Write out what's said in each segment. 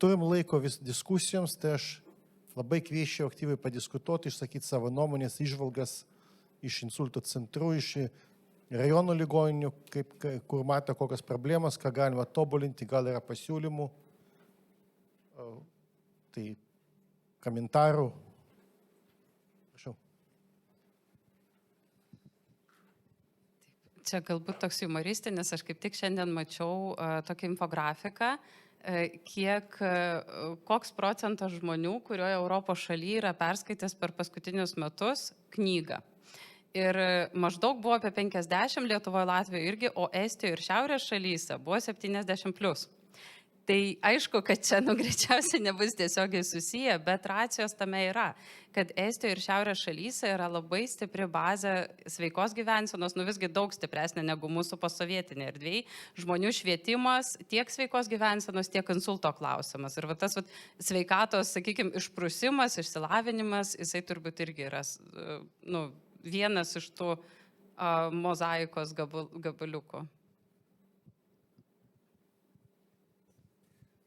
turim laiko vis diskusijoms, tai aš labai kvieščiau aktyviai padiskutuoti, išsakyti savo nuomonės, įžvalgas iš insulto centrų, iš rajonų ligoninių, kur mato kokias problemas, ką galima tobulinti, gal yra pasiūlymų, tai komentarų. Prašau. Čia galbūt toks humoristinis, aš kaip tik šiandien mačiau tokią infografiką, koks procentas žmonių, kurioje Europos šalyje yra perskaitęs per paskutinius metus knygą. Ir maždaug buvo apie 50, Lietuvoje, Latvijoje irgi, o Estijoje ir Šiaurės šalyse buvo 70+. Tai aišku, kad čia greičiausiai nebus tiesiogiai susiję, bet racijos tame yra, kad Estijoje ir Šiaurės šalyse yra labai stipri bazė sveikos gyvensenos, visgi daug stipresnė negu mūsų posovietinė erdvėje. Žmonių švietimas, tiek sveikos gyvensenos, tiek insulto klausimas. Ir tas sveikatos, sakykime, išprusimas, išsilavinimas, jisai turbūt irgi yra vienas iš tų mozaikos gabaliukų.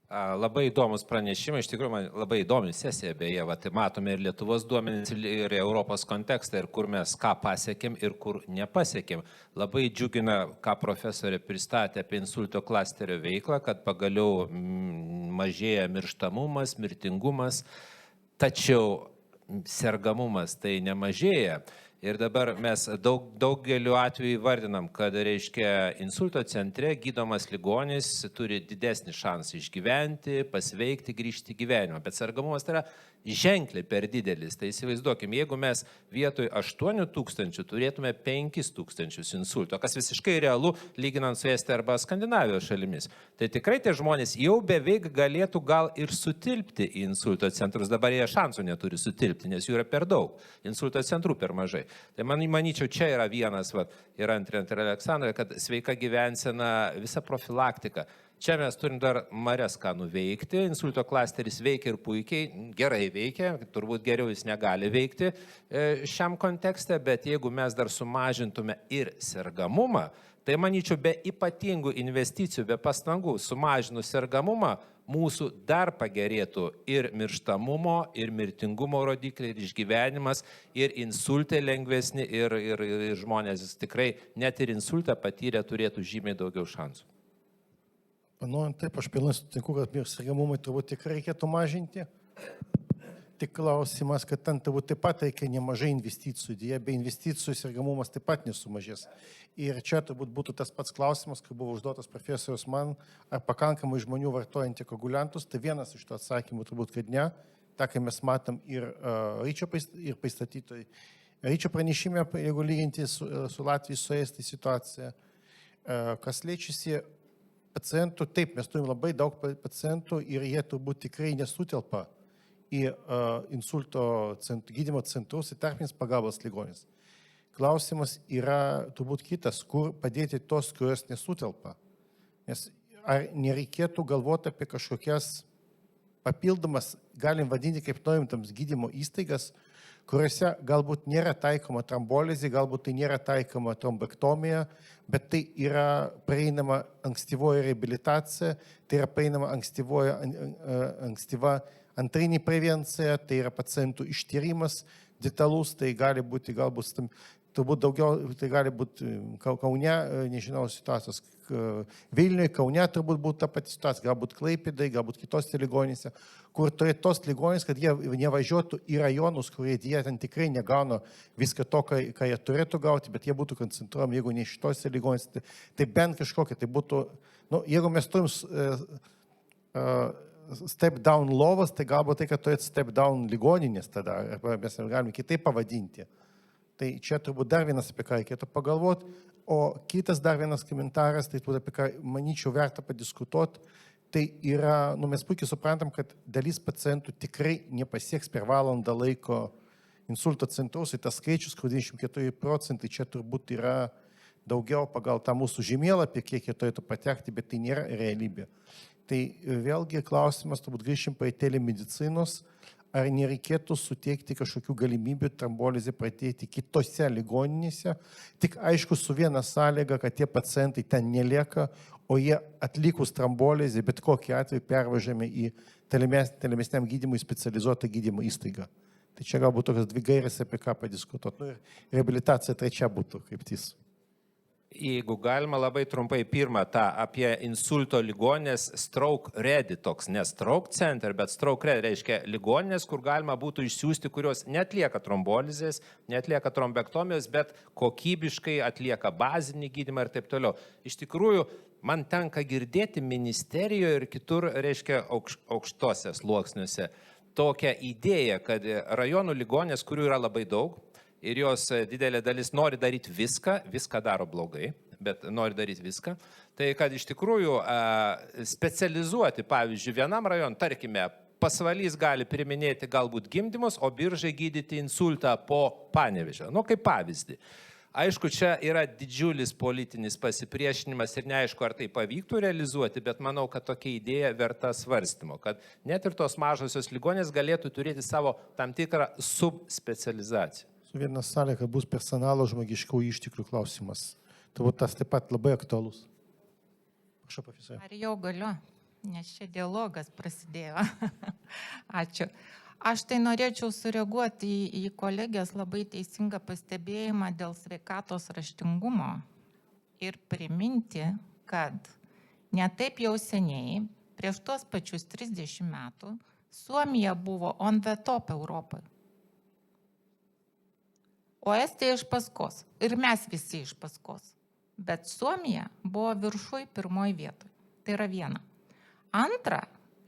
Labai įdomus pranešimai, iš tikrųjų man labai įdomi sesija, beje, matome ir Lietuvos duomenys, ir Europos kontekstą, ir kur mes ką pasiekėm ir kur nepasiekėm. Labai džiugina, ką profesorė pristatė apie insulto klasterio veiklą, kad pagaliau mažėja mirštamumas, mirtingumas, tačiau sergamumas tai nemažėja. Ir dabar mes daugeliu atveju vardinam, kad, reiškia, insulto centre gydomas ligonis turi didesnį šansą išgyventi, pasveikti, grįžti į gyvenimą. Bet sergamumas tai yra ženkliai per didelis. Tai įsivaizduokim, jeigu mes vietoj 8 000 turėtume 5 000 insulto, kas visiškai realu, lyginant su Estija arba Skandinavijos šalimis, tai tikrai tie žmonės jau beveik galėtų gal ir sutilpti į insulto centrus. Dabar jie šansų neturi sutilpti, nes jų yra per daug. Insulto centrų per mažai. Tai manyčiau, čia yra vienas, ir antrint ir Aleksandrai, kad sveika gyvensena, visa profilaktika. Čia mes turim dar marias ką nuveikti, insulto klasteris veikia ir puikiai, gerai veikia, turbūt geriau jis negali veikti šiam kontekste, bet jeigu mes dar sumažintume ir sergamumą, tai manyčiau, be ypatingų investicijų, be pastangų sumažinus sergamumą, mūsų dar pagerėtų ir mirštamumo, ir mirtingumo rodikliai, ir išgyvenimas, ir insultai lengvesni, ir žmonės tikrai net ir insultą patyrę turėtų žymiai daugiau šansų. Taip, aš pilnai sutinku, kad sergamumai turbūt tikrai reikėtų mažinti. Tik klausimas, kad ten turbūt taip pat reikia nemažai investicijų, dėja be investicijų sergamumas taip pat nesumažės. Ir čia turbūt būtų tas pats klausimas, kai buvo užduotas profesorius man, ar pakankamai žmonių vartoja antikoaguliantus, tai vienas iš tų atsakymų turbūt, kad ne, tą, kai mes matom ir Ryčio pristatytojai. Ryčio pranešime, jeigu lyginti su Latvijos, su Estijos situacija, kas liečiasi pacientų, taip, mes turim labai daug pacientų ir jie turbūt tikrai nesutelpa į insulto gydymo centrus, į tarpinės pagalbos ligonis. Klausimas yra turbūt kitas, kur padėti tos, kurios nesutelpa. Nes ar nereikėtų galvoti apie kažkokias papildomas, galim vadinti kaip norim tams gydymo įstaigas, kuriuose galbūt nėra taikoma trombolizė, galbūt tai nėra taikoma trombektomija, bet tai yra prieinama ankstyvoji reabilitacija, tai yra prieinama ankstyva antrinė prevencija, tai yra pacientų ištyrimas detalus, tai gali būti galbūt, turbūt daugiau, tai gali būti Kaune, nežinau situacijos, Vilniuje, Kaune turbūt būtų ta pati situacija, galbūt Klaipėdai, galbūt kitose ligoninėse, kur turėtų tos ligoninės, kad jie nevažiuotų į rajonus, kurie jie ten tikrai negauna viską to, ką jie turėtų gauti, bet jie būtų koncentruojami, jeigu ne šitose ligoninėse, tai bent kažkokia, tai būtų, jeigu mes turim step down lovas, tai galbūt tai, kad turėtų step down ligoninės tada, arba mes galime kitaip pavadinti. Tai čia turbūt dar vienas, apie ką reikėtų pagalvoti, o kitas dar vienas komentaras, tai turbūt apie ką, manyčiau, verta padiskutuoti, tai yra, mes puikiai suprantam, kad dalis pacientų tikrai nepasieks per valandą laiko insulto centrus, ir tas skaičius, kur 24%, čia turbūt yra daugiau pagal tą mūsų žemėlapį, kiek jie turėtų patekti, bet tai nėra realybė. Tai vėlgi klausimas, turbūt grįšim prie telemedicinos, ar nereikėtų suteikti kažkokių galimybių trombolizę pradėti kitose ligoninėse, tik aišku su viena sąlyga, kad tie pacientai ten nelieka, o jie atlikus trombolizę bet kokį atveju pervažiami į tolimesniam gydymui specializuotą gydymo įstaigą. Tai čia galbūt tokios dvi gairės, apie ką padiskutuoti. Nu, ir rehabilitacija trečia būtų kryptis. Jeigu galima labai trumpai, pirmą tą apie insulto ligoninės stroke ready toks, ne stroke center, bet stroke ready reiškia ligoninės, kur galima būtų išsiųsti, kurios netlieka trombolizės, netlieka trombektomijos, bet kokybiškai atlieka bazinį gydymą ir taip toliau. Iš tikrųjų, man tenka girdėti ministerijoje ir kitur, reiškia aukštose sluoksniuose, tokią idėją, kad rajonų ligoninės, kurių yra labai daug, ir jos didelė dalis nori daryti viską daro blogai, bet nori daryti viską, tai kad iš tikrųjų specializuoti, pavyzdžiui, vienam rajonui, tarkime, Pasvalys gali priminėti galbūt gimdymus, o Biržai gydyti insultą po Panevėžio. Nu, kaip pavyzdį. Aišku, čia yra didžiulis politinis pasipriešinimas ir neaišku, ar tai pavyktų realizuoti, bet manau, kad tokia idėja verta svarstymo, kad net ir tos mažosios ligonės galėtų turėti savo tam tikrą subspecializaciją. Su viena salė, kad bus personalo žmogiškų išteklių klausimas. Turbūt tas taip pat labai aktualus. Prašau, profesorė. Ar jau galiu, nes čia dialogas prasidėjo. Ačiū. Aš tai norėčiau sureaguoti į kolegės labai teisingą pastebėjimą dėl sveikatos raštingumo ir priminti, kad ne taip jau seniai, prieš tuos pačius 30 metų, Suomija buvo on the top Europoje. O Estija iš paskos. Ir mes visi iš paskos. Bet Suomija buvo viršui pirmoji vietoj. Tai yra viena. Antra,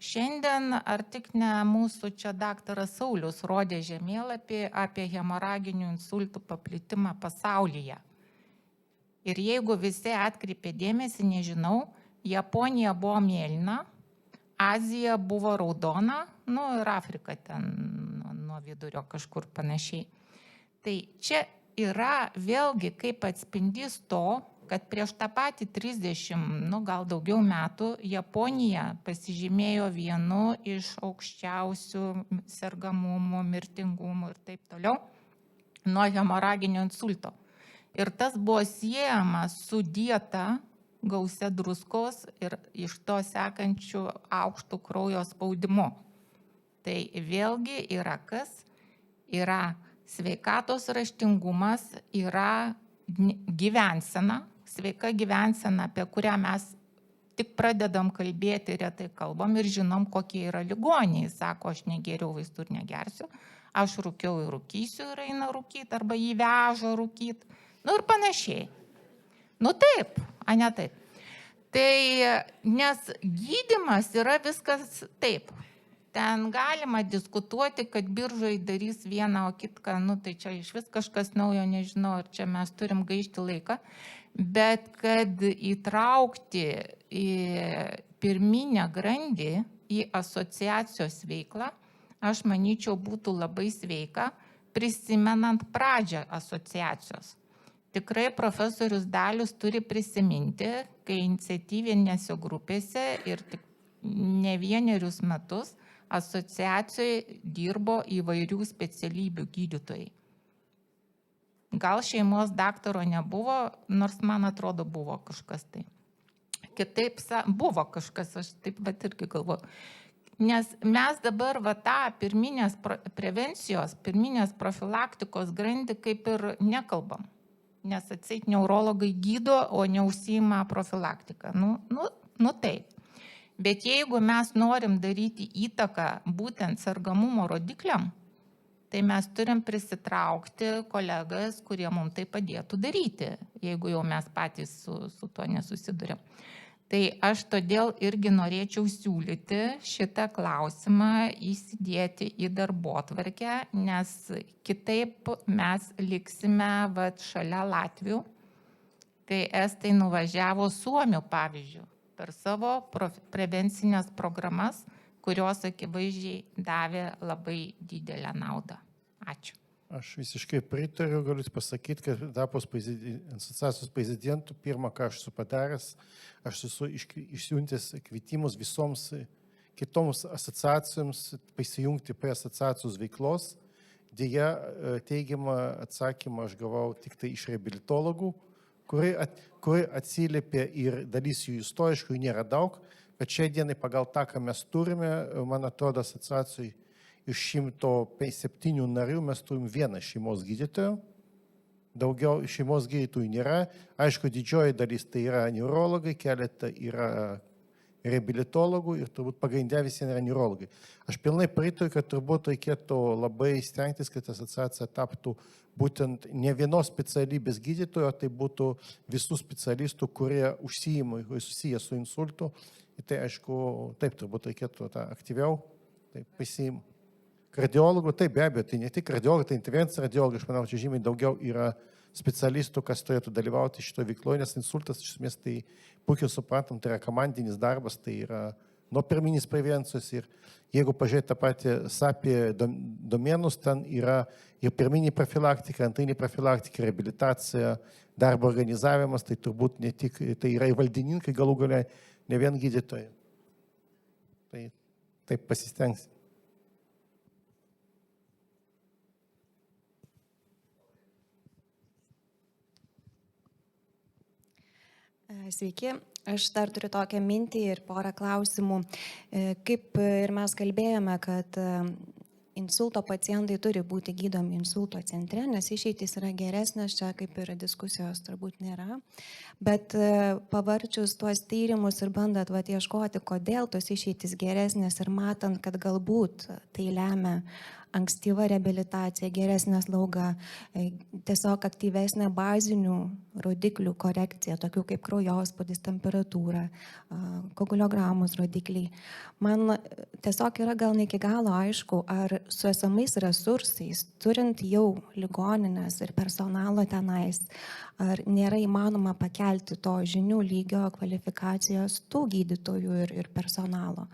šiandien ar tik ne mūsų čia daktaras Saulius rodė žemėlapį apie hemoraginių insultų paplitimą pasaulyje. Ir jeigu visi atkreipė dėmesį, nežinau, Japonija buvo mėlyna, Azija buvo raudona, nu ir Afrika ten nuo vidurio kažkur panašiai. Tai čia yra vėlgi kaip atspindys to, kad prieš tą patį 30, nu gal daugiau metų, Japonija pasižymėjo vienu iš aukščiausių sergamumų, mirtingumų ir taip toliau nuo hemoraginio insulto. Ir tas buvo siejama su dieta, gausia druskos ir iš to sekančių aukštų kraujo spaudimu. Tai vėlgi yra kas? Yra sveikatos raštingumas, yra gyvensena, sveika gyvensena, apie kurią mes tik pradedam kalbėti, retai kalbam ir žinom, kokie yra ligoniai. Sako, aš negeriau vaistų ir negersiu, aš rūkiau ir rūkysiu ir eina rūkyti, arba jį veža rūkyti, nu ir panašiai. Nu taip, a ne taip. Tai nes gydymas yra viskas taip. Ten galima diskutuoti, kad Biržai darys vieną, o kitką, nu tai čia iš vis kažkas naujo, nežinau, ar čia mes turim gaišti laiką, bet kad įtraukti į pirminę grandį, į asociacijos veiklą, aš manyčiau būtų labai sveika, prisimenant pradžią asociacijos. Tikrai profesorius Dalius turi prisiminti, kai iniciatyvinėse grupėse ir tik ne vienerius metus asociacijoje dirbo įvairių specialybių gydytojai. Gal šeimos daktaro nebuvo, nors man atrodo buvo kažkas tai. Kitaip buvo kažkas, aš taip pat irgi galvoju. Nes mes dabar tą pirminės prevencijos, pirminės profilaktikos grandį kaip ir nekalbam. Nes atseit neurologai gydo, o neužsiima profilaktiką. Nu taip. Bet jeigu mes norim daryti įtaką būtent sergamumo rodikliam, tai mes turim prisitraukti kolegas, kurie mums tai padėtų daryti, jeigu jau mes patys su tuo nesusidurėm. Tai aš todėl irgi norėčiau siūlyti šitą klausimą įsidėti į darbotvarkę, nes kitaip mes liksime šalia Latvių, kai estai nuvažiavo Suomių pavyzdžių per savo prevencinės programas, kurios akivaizdžiai davė labai didelę naudą. Ačiū. Aš visiškai pritariu, galiu pasakyti, kad tapus asociacijos prezidentu, pirmą, ką aš esu padaręs, aš esu išsiuntęs kvietimus visoms kitoms asociacijoms prisijungti prie asociacijos veiklos. Deja, teigiamą atsakymą aš gavau tik tai iš reabilitologų, kuri atsiliepia ir dalis jų istoriškų, jų nėra daug, bet šiai dienai pagal tą, ką mes turime, man atrodo, asociacijai iš 107 narių mes turim vieną šeimos gydytoją, daugiau šeimos gydytojų nėra, aišku, didžioji dalis tai yra neurologai, keletą yra reabilitologų ir turbūt pagrindė visi yra neurologai. Aš pilnai pritariu, kad turbūt reikėtų labai stengtis, kad asociacija taptų būtent ne vienos specialybės gydytojo, tai būtų visų specialistų, kurie užsijima, susiję su insultu. Ir tai aišku, taip turbūt reikėtų tą aktyviau pasiimti. Kardiologų, taip be abejo, tai ne tik kardiologai, tai intervencijos radiologai, aš manau, čia žymiai daugiau yra specialistų, kas turėtų dalyvauti šito veikloje, nes insultas iš esmės tai puikiai suprantam, tai yra komandinis darbas, tai yra nuo pirminės prevencijos ir jeigu pažiūrėti tą patį SAPI domenus, ten yra ir pirminė profilaktika, antrinė profilaktika, reabilitacija, darbo organizavimas, tai turbūt ne tik, tai yra ir valdininkai galų galia, ne vien gydytojai. Tai taip pasistengsim. Sveiki, aš dar turiu tokią mintį ir porą klausimų. Kaip ir mes kalbėjome, kad insulto pacientai turi būti gydomi insulto centre, nes išeitys yra geresnės, čia kaip ir diskusijos turbūt nėra. Bet pavarčius tuos tyrimus ir bandant ieškoti, kodėl tos išeitys geresnės ir matant, kad galbūt tai lemia ankstyva reabilitacija, geresnė slauga, tiesiog aktyvesnė bazinių rodiklių korekcija, tokių kaip kraujospūdis, temperatūra, koaguliogramos rodikliai. Man tiesiog yra gal ne iki galo aišku, ar su esamais resursais, turint jau ligoninės ir personalo tenais, ar nėra įmanoma pakelti to žinių lygio, kvalifikacijos tų gydytojų ir personalo.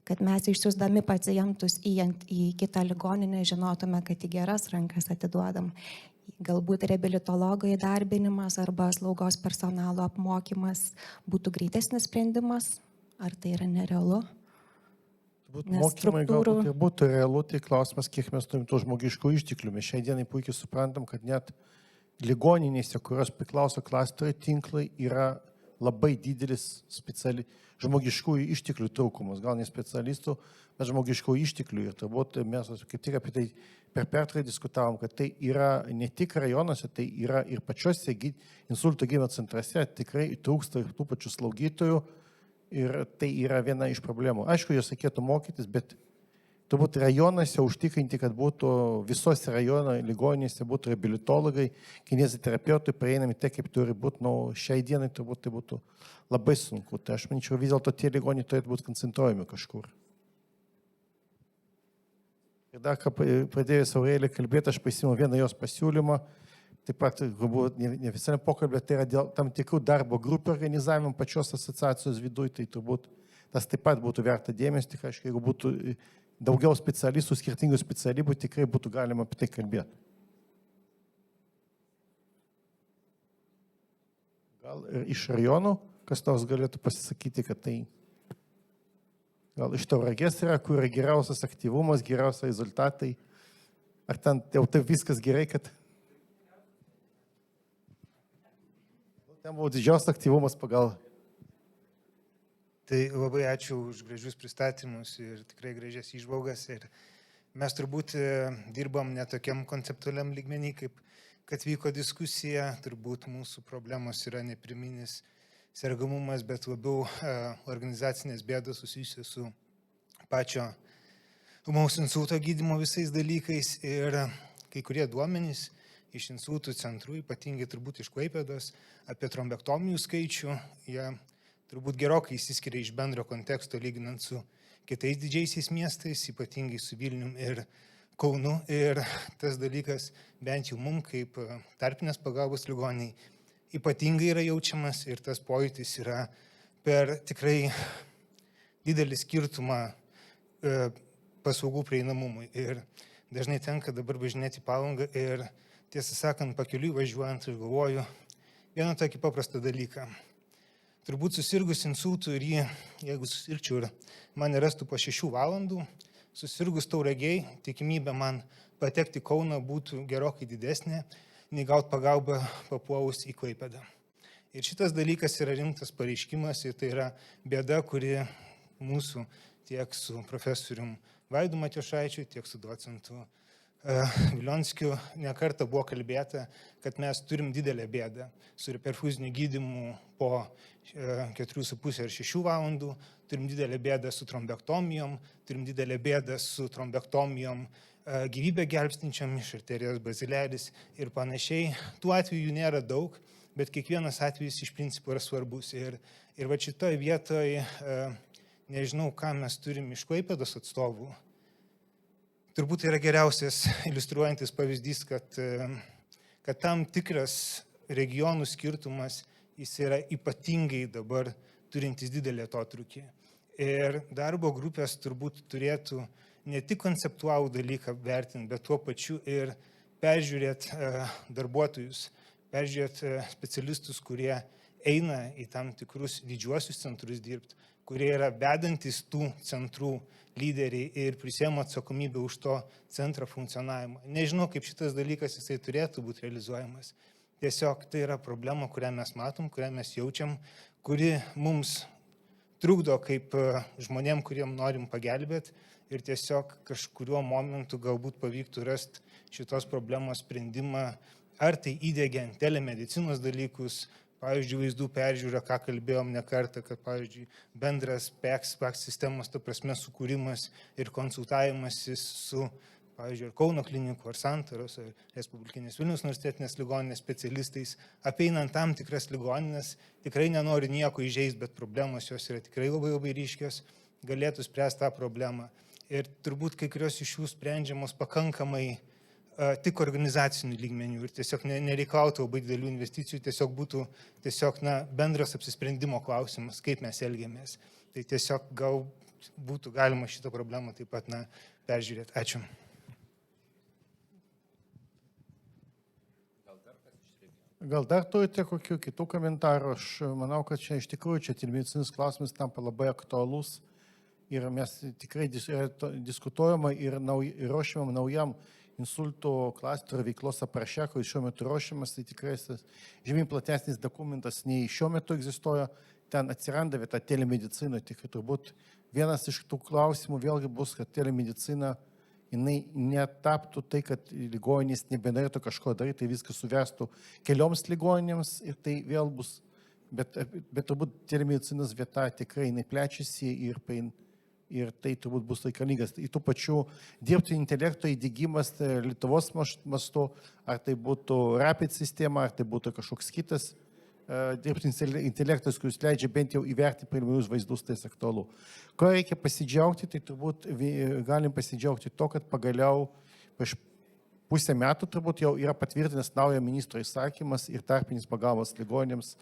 Kad mes išsiųsdami pacientus į kitą ligoninę žinotume, kad į geras rankas atiduodam. Galbūt reabilitologo įdarbinimas arba slaugos personalo apmokymas būtų greitesnis sprendimas, ar tai yra nerealu? Mokymai galbūt ir būtų realu, tai klausimas, kiek mes turim tų žmogiškų išteklių. Mes šiai dienai puikiai suprantam, kad net ligoninėse, kurios priklauso klasterių tinklai, yra labai didelis žmogiškųjų išteklių trūkumas, gal ne specialistų, bet žmogiškųjų išteklių. Ir turbūt mes kaip tik apie tai per pertrauką diskutavom, kad tai yra ne tik rajonuose, tai yra ir pačiuose insulto gydymo centruose tikrai trūksta ir tų pačių slaugytojų ir tai yra viena iš problemų. Aišku, jos reikėtų mokytis, bet turbūt rajonuose užtikrinti, kad būtų visose rajono ligoninėse būtų reabilitologai, kineziterapeutai prieinami tai, kaip turi būti, šiai dienai turbūt tai būtų labai sunku. Tai aš manyčiau, vis dėlto tie ligoniai turėtų būti koncentruojami kažkur. Ir dar, ką pradėjus Aurelija kalbėti, aš prisimenu vieną jos pasiūlymą, taip pat, galbūt ne visame pokalbė, tai yra dėl tam tikrų darbo grupių organizavimo pačios asociacijos viduje, tai turbūt tas taip pat būtų verta dėmesio, tik aišku, jeigu būtų daugiau specialistų, skirtingų specialybių, tikrai būtų galima apie tai kalbėti. Gal ir iš rajonų, kas nors galėtų pasisakyti, kad tai gal iš Tauragės yra, kur yra geriausias aktyvumas, geriausi rezultatai. Ar ten jau taip viskas gerai, kad ten buvo didžiausias aktyvumas pagal. Tai labai ačiū už gražius pristatymus ir tikrai gražias įžvalgas. Ir mes turbūt dirbam netokiam konceptualiam lygmenį, kaip kad vyko diskusija. Turbūt mūsų problemos yra ne pirminis sergamumas, bet labiau organizacinės bėdos susijusios su pačio ūmaus insulto gydymo visais dalykais. Ir kai kurie duomenys iš insultų centrų, ypatingai turbūt iš Klaipėdos, apie trombektomijų skaičių, jie turbūt gerokai įsiskiria iš bendro konteksto lyginant su kitais didžiaisiais miestais, ypatingai su Vilnium ir Kaunu. Ir tas dalykas bent jau mums kaip tarpinės pagalbos ligoniai ypatingai yra jaučiamas ir tas pojūtis yra per tikrai didelį skirtumą paslaugų prieinamumui. Ir dažnai tenka dabar važinėti į Palangą ir tiesą sakant, pakeliui važiuojant ir galvoju vieną tokį paprastą dalyką. Turbūt susirgus insultų ir jeigu susirgčiau ir man nerastų po 6 valandų, susirgus Tauragėj, tikimybė man patekti Kauną būtų gerokai didesnė, nei gauti pagalbą papuolus į Klaipėdą. Ir šitas dalykas yra rimtas pareiškimas ir tai yra bėda, kuri mūsų tiek su profesorium Vaidu Matijošaičiu, tiek su docentu Vilionskiu nekartą buvo kalbėta, kad mes turim didelę bėdą su perfuziniu gydymu po 4,5 ar 6 valandų, turim didelę bėdą su trombektomijom, turim didelę bėdą su trombektomijom gyvybę gelbstinčiam iš arterijos bazileris ir panašiai. Tų atvejų nėra daug, bet kiekvienas atvejis iš principo yra svarbus. Ir va šitoje vietoje nežinau, ką mes turim iš Klaipėdos atstovų. Turbūt yra geriausias iliustruojantis pavyzdys, kad tam tikras regionų skirtumas jis yra ypatingai dabar turintis didelį atotrūkį. Ir darbo grupės turbūt turėtų ne tik konceptualų dalyką vertinti, bet tuo pačiu ir peržiūrėti darbuotojus, peržiūrėti specialistus, kurie eina į tam tikrus didžiuosius centrus dirbti, kurie yra vedantis tų centrų lyderiai ir prisiema atsakomybę už to centro funkcionavimą. Nežinau, kaip šitas dalykas jisai turėtų būti realizuojamas. Tiesiog tai yra problema, kurią mes matom, kurią mes jaučiam, kuri mums trukdo kaip žmonėm, kuriem norim pagelbėti ir tiesiog kažkuriuo momentu galbūt pavyktų rasti šitos problemos sprendimą, ar tai įdėgiant telemedicinos dalykus, pavyzdžiui, vaizdų peržiūra, ką kalbėjom ne kartą, kad, pavyzdžiui, bendras PEX sistemos, ta prasme, sukūrimas ir konsultavimasis su, pavyzdžiui, ar Kauno klinikų, ar Santaros, ar Respublikinės Vilniaus universitetinės ligoninės specialistais, apeinant tam tikras ligoninės, tikrai nenoriu nieko įžeisti, bet problemos jos yra tikrai labai ryškios, galėtų spręsti tą problemą. Ir turbūt kai kurios iš jų sprendžiamos pakankamai tik organizacinių lygmenių ir tiesiog nereikalautų labai didelių investicijų, tiesiog būtų bendras apsisprendimo klausimas, kaip mes elgiamės. Tai tiesiog gal būtų galima šitą problemą taip pat peržiūrėti. Ačiū. Gal dar turite kokių kitų komentarų? Aš manau, kad čia iš tikrųjų telemedicinos klausimas tampa labai aktualus ir mes tikrai diskutuojame ir ruošiamam naujam insulto klasterio veiklos apraše, kuris šiuo metu ruošiamas, tai tikrai žymiai platesnis dokumentas nei šiuo metu egzistuoja, ten atsiranda vieta telemedicina, tik turbūt vienas iš tų klausimų vėlgi bus, kad telemedicina jinai netaptų tai, kad ligoninės nebenorėtų kažko daryti, tai viskas suvestų kelioms ligoninėms ir tai vėl bus, bet turbūt telemedicinos vieta tikrai jinai plečiasi ir tai turbūt bus reikalingas. Į tų pačių dirbtinio intelekto įdiegimas Lietuvos mastu, ar tai būtų Rapid sistema, ar tai būtų kažkoks kitas dirbtinis intelektas, kuris leidžia bent jau įvertinti preliminarius vaizdus, tai aktualu. Ko reikia pasidžiaugti, tai turbūt galim pasidžiaugti to, kad pagaliau prieš pusę metų turbūt jau yra patvirtinęs naujo ministro įsakymas ir tarpinis pagalbos ligoninėms,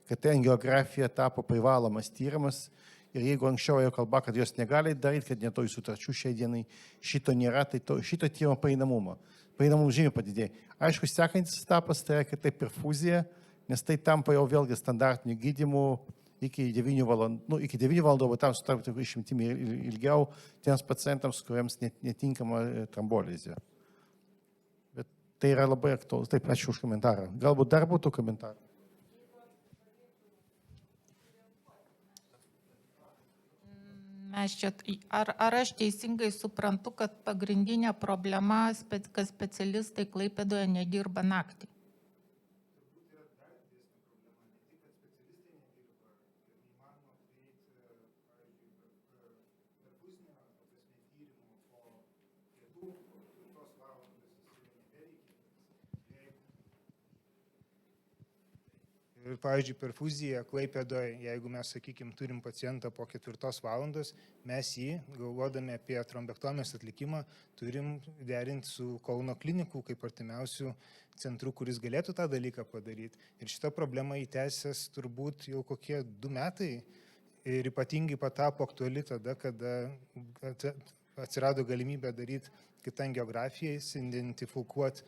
kad angiografija tapo privalomas tyrimas. Ir jeigu anksčiau jau kalba, kad jos negali daryti, kad netoj sutarčių šiai dienai šito nėra, tai šito tyrimo prieinamumas žymiai padidėjo. Aišku, sekantis etapas tai yra kitaip perfuzija, nes tai tampa jau vėlgi standartiniu gydymu iki 9 valandų, bet tam sutarpti išimtimi ilgiau tiems pacientams, kuriems netinkama trombolizė. Bet tai yra labai aktualus. Taip, ačiū už komentarą. Galbūt dar būtų komentarų. Ar aš teisingai suprantu, kad pagrindinė problema, kad specialistai Klaipėdoje nedirba naktį? Ir, pavyzdžiui, perfuzija Klaipėdoje, jeigu mes, sakykime, turim pacientą po 4 valandos, mes jį, galvodami apie trombektomijos atlikimą, turim derinti su Kauno klinikų kaip artimiausių centrų, kuris galėtų tą dalyką padaryti. Ir šita problema įtęsės turbūt jau kokie 2 metai ir ypatingai patapo aktuali tada, kada atsirado galimybė daryti kitą angiografiją, identifikuoti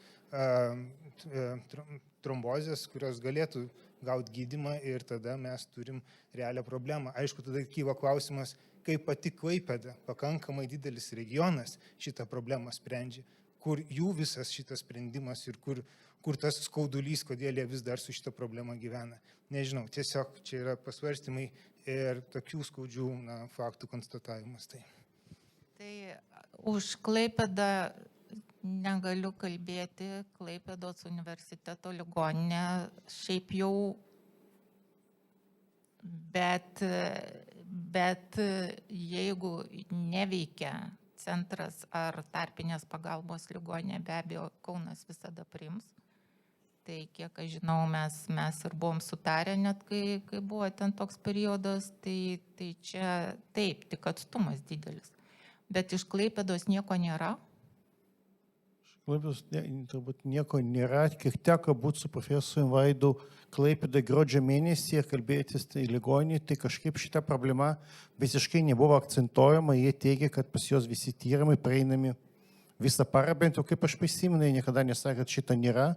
trombozės, kurios galėtų gauti gydymą ir tada mes turim realią problemą. Aišku, tada kyla klausimas, kaip pati Klaipėda, pakankamai didelis regionas, šitą problemą sprendžia. kur jų visas šitas sprendimas ir kur tas skaudulys, kodėl jie vis dar su šitą problemą gyvena. Nežinau, tiesiog čia yra pasvarstymai ir tokių skaudžių faktų konstatavimas. Tai už Klaipėdą negaliu kalbėti, Klaipėdos universiteto ligoninė šiaip jau, bet jeigu neveikia centras ar tarpinės pagalbos ligoninė, be abejo, Kaunas visada priims. Tai kiek aš žinau, mes ir buvom sutarę, net kai buvo ten toks periodas, tai čia taip, tik atstumas didelis. Bet iš Klaipėdos nieko nėra. Klaipėdos turbūt nieko nėra, kiek teko būti su profesoriumi Vaidu Klaipėdą gruodžio mėnesį ir kalbėtis tai ligoninėje, tai kažkaip šita problema visiškai nebuvo akcentuojama, jie teigia, kad pas juos visi tyrimai praeinami visą parą, bent jau kaip aš prisimenu, jie niekada nesakė, kad šito nėra.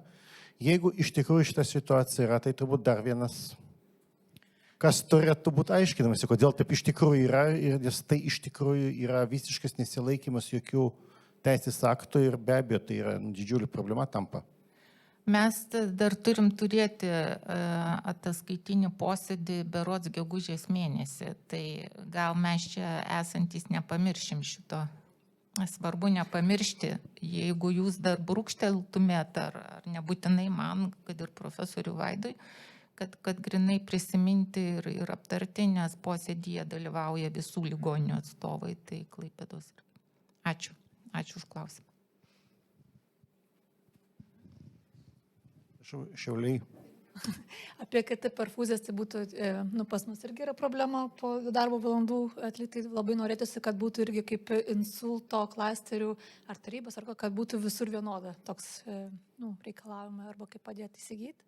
Jeigu iš tikrųjų šita situacija yra, tai turbūt dar vienas, kas turėtų būti aiškinamasi, kodėl taip iš tikrųjų yra, ir nes tai iš tikrųjų yra visiškas nesilaikymas jokių teisės aktų ir be abejo tai yra didžiulė problema tampa. Mes dar turim turėti ataskaitinį posėdį berods gegužės mėnesį, tai gal mes čia esantys nepamiršim šito. Svarbu nepamiršti, jeigu jūs dar brūkšteltumėt, ar nebūtinai man, kad ir profesoriui Vaidui, kad grinai prisiminti ir aptarti, nes posėdyje dalyvauja visų ligoninių atstovai, tai Klaipėdos. Ačiū. Ačiū už klausimą. Šiauliai. Apie KT perfuzijas tai būtų, pas mus irgi yra problema po darbo valandų atlikti. Labai norėtųsi, kad būtų irgi kaip insulto klasterių ar tarybos, ar kad būtų visur vienoda toks reikalavimai arba kaip padėti įsigyti.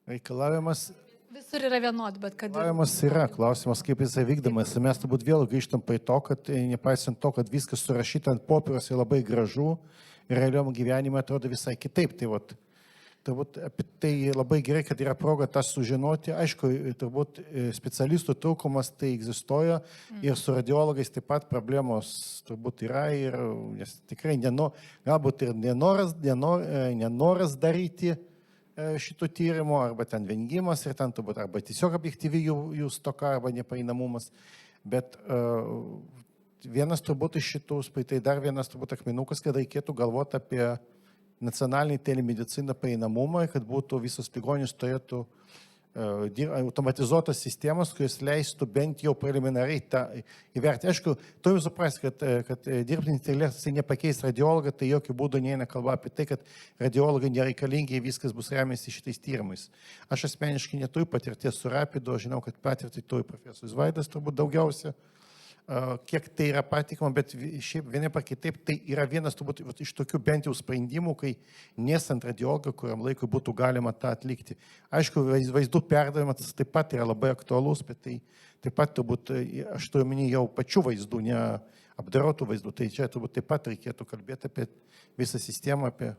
Reikalavimas Visur yra vienodi, bet kad... Reikalavimas yra, klausimas, kaip jisai vykdomas. Mes turbūt vėl grįžtam prie to, kad nepaisant to, kad viskas surašyta ant popieriaus ir labai gražu, realiam gyvenime atrodo visai kitaip. Tai turbūt apie tai labai gerai, kad yra proga tą sužinoti. Aišku, turbūt specialistų trūkumas tai egzistuoja ir su radiologais taip pat problemos turbūt yra, nes tikrai galbūt ir nenoras daryti šitų tyrimų, arba ten vengimas, ir ten turbūt arba tiesiog objektyviai jų stoka, arba nepaeinamumas. Bet vienas turbūt iš šitų, tai dar vienas turbūt akmenukas, kad reikėtų galvoti apie nacionalinį telemediciną paeinamumą, kad būtų visos ligoninės turėtų automatizuotas sistemas, kuris leistų bent jau preliminariai tą įvertinti. Aišku, turim suprasti, kad dirbtinis intelektas nepakeis radiologą, tai jokių būdų neina kalba apie tai, kad radiologai nereikalingi, viskas bus remiasi šitais tyrimais. Aš asmeniškai neturiu patirties su Rapidu, žinau, kad patirtį turi profesorius Vaidas turbūt daugiausia, kiek tai yra patikima, bet šiaip vienaip ar kitaip tai yra vienas turbūt iš tokių bent jau sprendimų, kai nesant radiologą, kuriam laikui būtų galima tą atlikti. Aišku, vaizdų perdavimas taip pat yra labai aktualus, bet tai taip pat turbūt, aš turiu omeny jau pačių vaizdų, ne apdarotų vaizdų, tai čia turbūt taip pat reikėtų kalbėti apie visą sistemą, apie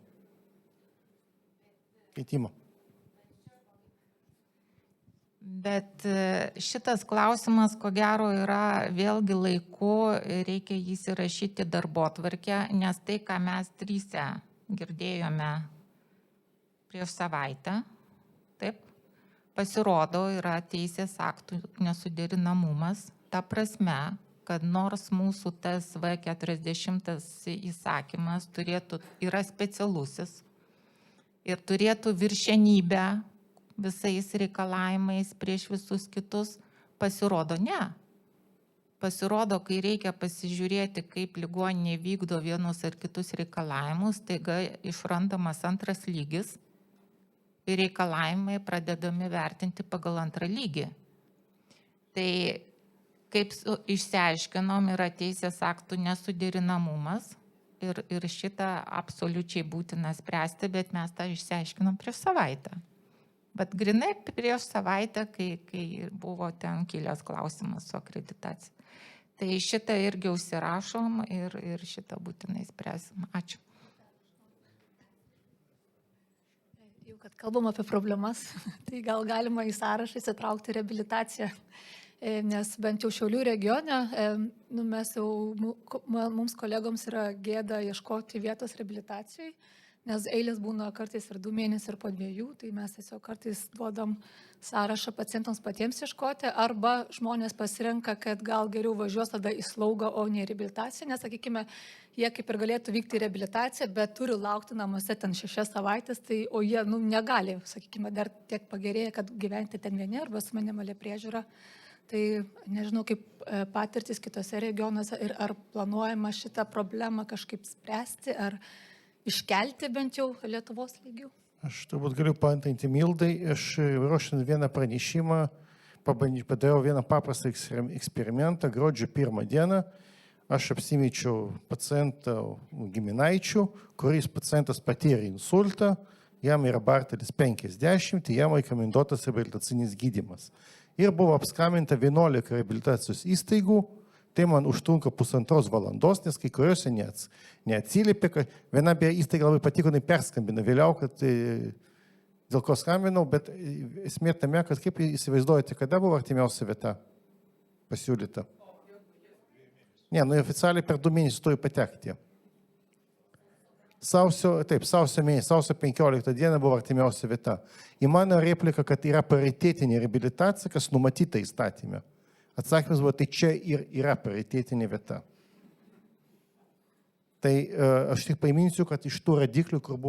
keitimą. Bet šitas klausimas, ko gero, yra vėlgi laiku, reikia jį įrašyti darbotvarkę, nes tai, ką mes tryse girdėjome prieš savaitę, taip, pasirodo, yra teisės aktų nesuderinamumas, ta prasme, kad nors mūsų tas V40 įsakymas yra specialusis ir turėtų viršenybę visais reikalavimais prieš visus kitus, pasirodo ne. Pasirodo, kai reikia pasižiūrėti, kaip ligoninė vykdo vienus ar kitus reikalavimus, taiga išrandamas antras lygis ir reikalavimai pradedami vertinti pagal antrą lygį. Tai kaip išsiaiškinom, yra teisės aktų nesuderinamumas ir šitą absoliučiai būtina spręsti, bet mes tą išsiaiškinom prieš savaitę. Bet grinai prieš savaitę, kai buvo ten kilęs klausimas su akreditacija. Tai šitą irgi užsirašom ir šitą būtinai spręsim. Ačiū. Jau kad kalbam apie problemas, tai gal galima į sąrašą įsitraukti reabilitaciją. nes bent jau Šiaulių regione, nu, mes jau, mums kolegoms yra gėda ieškoti vietos reabilitacijai, nes eilės būna kartais ir 2 mėnesiai, ir po 2, tai mes tiesiog kartais duodam sąrašą pacientams patiems ieškoti, arba žmonės pasirenka, kad gal geriau važiuos tada į slaugą, o ne į reabilitaciją, nes, sakykime, jie kaip ir galėtų vykti į reabilitaciją, bet turi laukti namuose ten 6 savaitės, tai, o jie negali, sakykime, dar tiek pagerėja, kad gyventi ten vieni arba su minimalia priežiūra. Tai nežinau, kaip patirtis kitose regionuose ir ar planuojama šitą problemą kažkaip spręsti, ar iškelti bent jau Lietuvos lygių. Aš turbūt galiu paantrinti Mildai. Aš ruošiant vieną pranešimą, padariau vieną paprastą eksperimentą. Gruodžio 1 dieną aš apsimečiau pacientą giminaičių, kuris pacientas patyrė insultą, jam yra bartelis 50, jam rekomenduotas reabilitacinis gydymas. Ir buvo apskambinta 11 reabilitacijos įstaigų. Tai man užtrunka 1,5 valandos, nes kai kuriuose neatsiliepė, kad viena įstaiga labai patiko, perskambina vėliau, kad dėl ko skambinau, bet esmė tame, kad kaip įsivaizduojate, kada buvo artimiausia vieta pasiūlyta? Ne, oficialiai per 2 mėnesius turi patekti. Sausio 15 dieną buvo artimiausia vieta. Į mano repliką, kad yra paritetinė reabilitacija, kas numatyta įstatymė. Atsakymas buvo, tai čia ir yra paritetinė vieta. Tai aš tik paiminsiu, kad iš tų radiklių, kur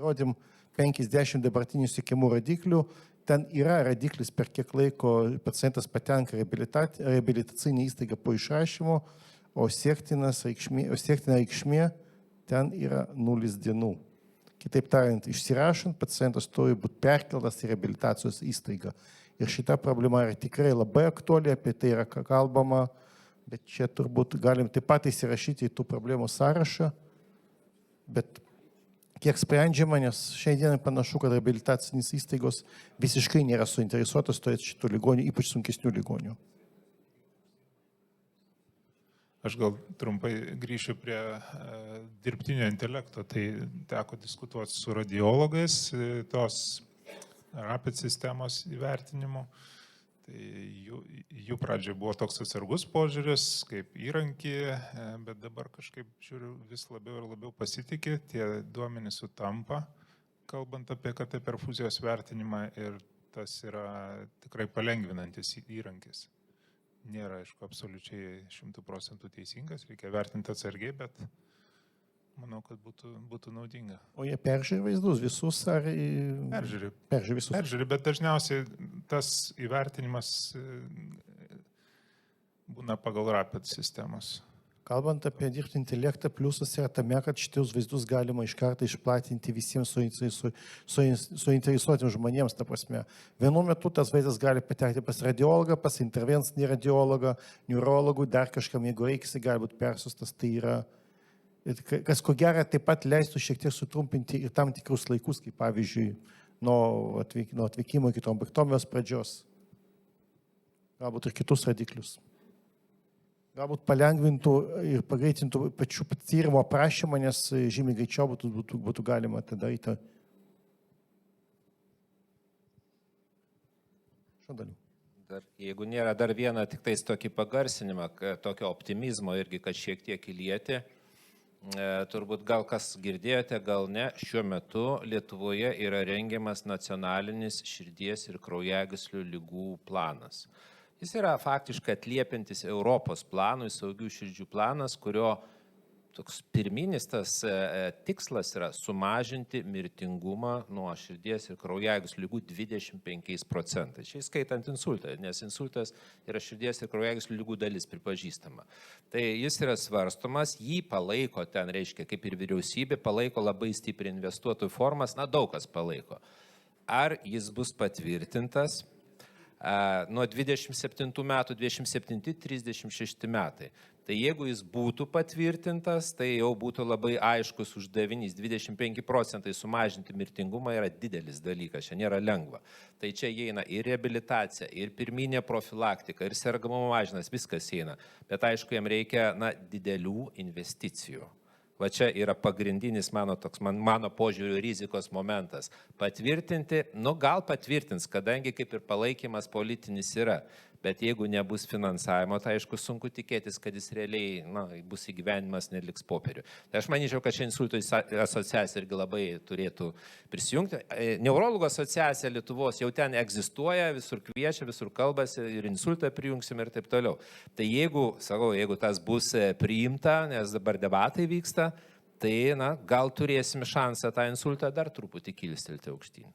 rodėm 50 dabartinių siekimų radiklių, ten yra radiklis, per kiek laiko pacientas patenka reabilitacinį įstaigą po išrašymo, o siektina reikšmė ten yra 0 dienų. Kitaip tariant, išsirašant, pacientas turi būti perkeltas į reabilitacijos įstaigą. Ir šita problema yra tikrai labai aktuali, apie tai yra kalbama, bet čia turbūt galim taip pat įsirašyti į tų problemų sąrašą, bet kiek sprendžiama, nes šiandien panašu, kad reabilitacinės įstaigos visiškai nėra suinteresuotos turėti šitų ligonių, ypač sunkesnių ligonių. Aš gal trumpai grįšiu prie dirbtinio intelekto. Tai teko diskutuoti su radiologais tos rapid sistemos įvertinimu. Tai jų pradžioje buvo toks atsargus požiūris, kaip įrankį, bet dabar kažkaip žiūriu vis labiau ir labiau pasitikė, tie duomenys sutampa, kalbant apie KT perfuzijos vertinimą, ir tas yra tikrai palengvinantis įrankis. Nėra, aišku, absoliučiai 100% teisingas, reikia vertinti atsargiai, bet manau, kad būtų naudinga. O jie peržiūri vaizdus visus ar... Peržiūri visus. Peržiūri, bet dažniausiai tas įvertinimas būna pagal rapid sistemos. Kalbant apie dirbtinį intelektą, pliusas yra tame, kad šitus vaizdus galima iš karto išplatinti visiems suinteresuotiems žmonėms, ta prasme. Vienu metu tas vaizdas gali patekti pas radiologą, pas intervencinį radiologą, neurologų, dar kažkam, jeigu reikia, jis gali būti persiustas, tai yra, kas ko gero taip pat leistų šiek tiek sutrumpinti ir tam tikrus laikus, kaip pavyzdžiui, nuo atvykimo iki trombektomijos pradžios, galbūt ir kitus radiklius. Galbūt palengvintų ir pagreitintų pačių tyrimo aprašymą, nes žymiai greičiau būtų galima tą daryti. Jeigu nėra dar vieną tik tais tokį pagarsinimą, tokio optimizmo irgi, kad šiek tiek įlieti, turbūt gal kas girdėjote, gal ne, šiuo metu Lietuvoje yra rengiamas nacionalinis širdies ir kraujagyslių ligų planas. Jis yra faktiškai atliepintis Europos planui, saugių širdžių planas, kurio toks pirminis tas tikslas yra sumažinti mirtingumą nuo širdies ir kraujagyslių ligų 25%. Čia įskaitant insultą, nes insultas yra širdies ir kraujagyslių ligų dalis pripažįstama. Tai jis yra svarstomas, jį palaiko ten, reiškia, kaip ir vyriausybė, palaiko labai stipriai investuotojų formas, daug kas palaiko. Ar jis bus patvirtintas? Nuo 27 metų, 27-36 metai. Tai jeigu jis būtų patvirtintas, tai jau būtų labai aiškus uždavinys. 25% sumažinti mirtingumą yra didelis dalykas, čia nėra lengva. Tai čia įeina ir reabilitacija, ir pirminė profilaktika, ir sergamumo mažinimas, viskas įeina. Bet aišku, jam reikia didelių investicijų. Va čia yra pagrindinis mano požiūrių rizikos momentas. Patvirtinti, gal patvirtins, kadangi kaip ir palaikymas politinis yra, Bet jeigu nebus finansavimo, tai aišku, sunku tikėtis, kad jis realiai bus įgyvenimas, neliks popierių. Tai aš manyčiau, kad šiandien insultų asociacija irgi labai turėtų prisijungti. Neurologų asociacija Lietuvos jau ten egzistuoja, visur kviečia, visur kalbasi ir insultą prijungsim ir taip toliau. Tai jeigu tas bus priimta, nes dabar debatai vyksta, tai gal turėsim šansą tą insultą dar truputį kilstelti aukštyn.